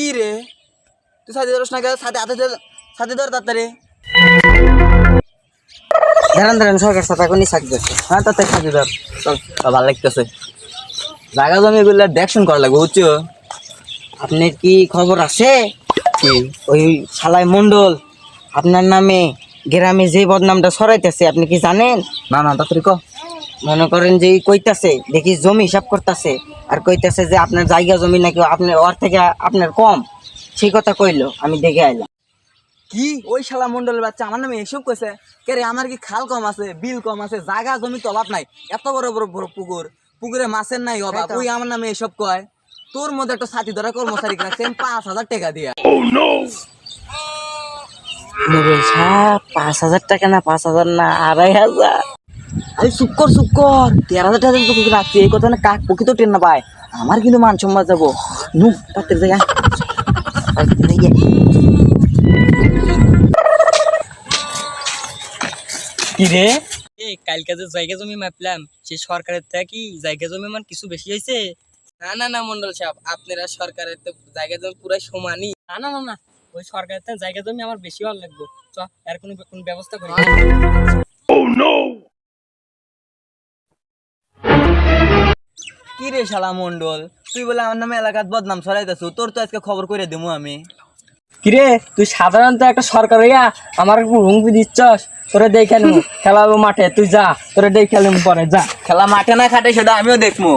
কি রে তুই সাথে ধরস না কেন? সাথে ধর তাড়াতাড়ি। দাঁড়ান সরকার সাথে এখনই চাকরি করছে। হ্যাঁ তাতে সাথে ধর। চল ভালো লাগতেছে। জায়গা জমি এগুলো দেখশন করা লাগবে বুঝছো? আপনার কি খবর আছে? কি? ওই শালাই মন্ডল আপনার নামে গ্রামে যে বদনামটা ছড়াইতেছে আপনি কি জানেন? না তাড়াতাড়ি ক। মনে করেন যে কইতাছে দেখি জমি হিসাব করতেছে আর কইতাছে যে আপনার জায়গা জমি নাকি আপনার ওর থেকে আপনার কম, সেই কথা কইলো। আমি দেখে আইলাম। কি ওই শালা মন্ডলের বাচ্চা আমার নামে এসব কইছে? কে রে, আমার কি খাল কম আছে, বিল কম আছে, জায়গা জমি তো অভাব নাই, এত বড় বড় বড় পুকুরে মাছের নাই অভাব, ওই আমার নামে এসব কয়? তোর মধ্যে একটা সাথী ধরা কর্মচারী রাখছেন 5,000 টাকা দিয়া। মন্ডল সাহেব 5,000 টাকা না, 5,000 না, 2,500। আরে চুপ কর 13,000 টাকা তোকে রাখছি, এই কথা না কাক পক্ষি তো টেন না পায়, আমার কিন্তু মান সম্মান যাবো। নু তাদের জায়গা কি রে, কালকে যে জায়গা জমি মাপলাম সে সরকারের থেকে কি জায়গা জমি মান কিছু বেশি হয়েছে? না মন্ডল সাহেব, আপনারা সরকারের তো জায়গা জমি পুরো সমানই। না ওই সরকারের থেকে জায়গা জমি আমার বেশি ভালো লাগবে। চ এর কোনো ব্যবস্থা করি। কি রে শালা মন্ডল, তুই বলে আমার নামে এলাকাত বদনাম ছড়াইতেছ, তোর তো আজকে খবর করে দেবো আমি। কিরে, তুই সাধারণত একটা সরকার হইয়া আমার হুমকি দিচ্ছস? তোরে দেখে নেবো খেলাবো মাঠে, তুই যা, তোরে দেখে নেবো পরে যা। খেলা মাঠে না খাটে সেটা আমিও দেখবো।